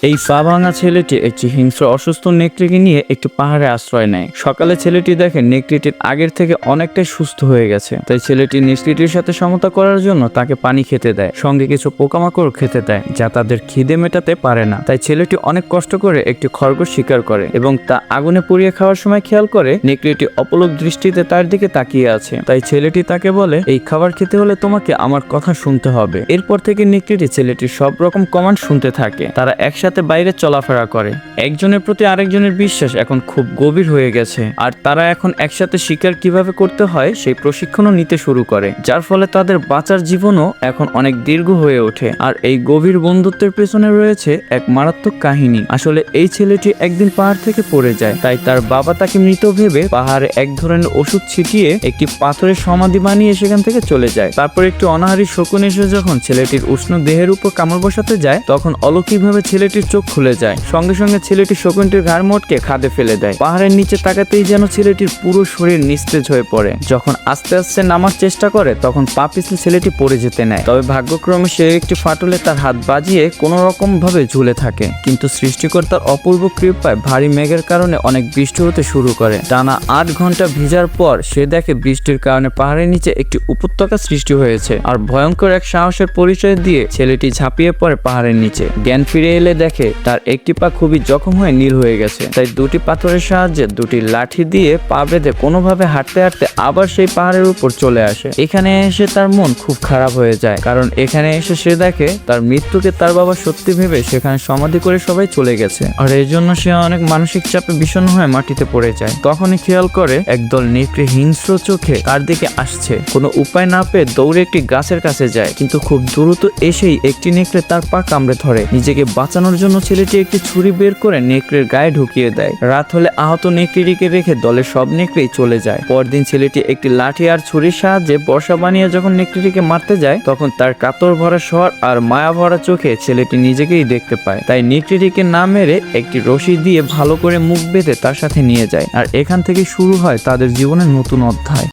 এই পা ভাঙা ছেলেটি একটি হিংস্র অসুস্থ নেকড়েকে নিয়ে একটি পাহাড়ে আশ্রয় নেয়। সকালে ছেলেটি দেখে নেকড়েটির আগের থেকে অনেকটাই সুস্থ হয়ে গেছে। তাই ছেলেটি নেকড়েটির সাথে সমতা করার জন্য তাকে পানি খেতে দেয়, সঙ্গে কিছু পোকামাকড় খেতে দেয় যা তাদের খিদে মেটাতে পারে না। তাই ছেলেটি অনেক কষ্ট করে একটি খরগোশ শিকার করে এবং তা আগুনে পুড়িয়ে খাওয়ার সময় খেয়াল করে নেকড়েটি অপলক দৃষ্টিতে তার দিকে তাকিয়ে আছে। তাই ছেলেটি তাকে বলে, এই খাবার খেতে হলে তোমাকে আমার কথা শুনতে হবে। এরপর থেকে নেকড়েটি ছেলেটির সব রকম কমান্ড শুনতে থাকে। তারা একসাথে বাইরে চলাফেরা করে। একজনের প্রতি আরেকজনের বিশ্বাস এখন খুব গভীর হয়ে গেছে, আর তারা এখন একসাথে শিকার কিভাবে করতে হয় সেই প্রশিক্ষণও নিতে শুরু করে, যার ফলে তাদের বাঁচার জীবনও এখন অনেক দীর্ঘ হয়ে ওঠে। আর এই গভীর বন্ধুত্বের পেছনে রয়েছে এক মারাত্মক কাহিনী। আসলে এই ছেলেটি একদিন পাহাড় থেকে পড়ে যায়, তাই তার বাবা তাকে মৃত ভেবে পাহাড়ে এক ধরনের ওষুধ ছিটিয়ে একটি পাথরের সমাধি বানিয়ে সেখান থেকে চলে যায়। তারপর একটি অনাহারী শকুন এসে যখন ছেলেটির উষ্ণ দেহের উপর কামড় বসাতে যায়, তখন অলৌকিকভাবে ছেলেটির চোখ খুলে যায়। সঙ্গে সঙ্গে ছেলেটি শকুনটির ঘাড় মোটকে খাদে ফেলে দেয়। পাহাড়ের নিচে তাকাতেই যেন ছেলেটির পুরো শরীর নিস্তেজ হয়ে পড়ে। যখন আস্তে আস্তে নামার চেষ্টা করে, তখন পা পিছলে ছেলেটি পড়ে যেতে নেয়। তবে ভাগ্যক্রমে সে একটি ফাটলে তার হাত বাজিয়ে কোনো রকম ভাবে ঝুলে থাকে। কিন্তু সৃষ্টিকর্তার অপূর্ব কৃপায় ভারী মেঘের কারণে অনেক বৃষ্টি হতে শুরু করে। টানা 8 ঘন্টা ভিজার পর সে দেখে বৃষ্টির কারণে পাহাড়ের নিচে একটি উপত্যকা সৃষ্টি হয়েছে। আর ভয়ঙ্কর এক সাহসের পরিচয় দিয়ে ছেলেটি ঝাঁপিয়ে পড়ে পাহাড়ের নিচে। জ্ঞান ফিরে এলে দেখে তার একটি পা খুবই জখম হয়ে নীল হয়ে গেছে। তাই দুটি পাথরের সাহায্যে দুটি লাঠি দিয়ে পা বেঁধে কোনোভাবে হাঁটতে হাঁটতে আবার সেই পাহাড়ের উপর চলে আসে। এখানে এসে তার মন খুব খারাপ হয়ে যায়, কারণ এখানে এসে সে দেখে তার মৃত্যুকে তার বাবা সত্যি ভেবে সেখানে সমাধি করে সবাই চলে গেছে। আর এই জন্য সে অনেক মানসিক চাপে বিষণ্ণ হয়ে মাটিতে পড়ে যায়। তখনই খেয়াল করে একদল নেকড়ে হিংস্র চোখে তার দিকে আসছে। কোনো উপায় না পেয়ে দৌড়ে একটি গাছের কাছে যায়, কিন্তু খুব দ্রুত এসেই একটি নেকড়ে তার পা কামড়ে ধরে। নিজেকে বাঁচানোর জন্য ছেলেটি একটি ছুরি বের করে নেকড়ের গায়ে ঢুকিয়ে দেয়। রাত হলে আহত নেকড়েটিকে রেখে দলের সব নেকড়েই চলে যায়। পরদিন ছেলেটি একটি লাঠি আর ছুরির সাহায্যে বর্ষা বানিয়ে যখন নেকড়েটিকে মারতে যায়, তখন তার কাতর ভরা স্বর আর মায়া ভরা চোখে ছেলেটি নিজেকেই দেখতে পায়। তাই নেকড়েটিকে না মেরে একটি রশি দিয়ে ভালো করে মুখ বেঁধে তার সাথে নিয়ে যায়। আর এখান থেকে শুরু হয় তাদের জীবনের নতুন অধ্যায়।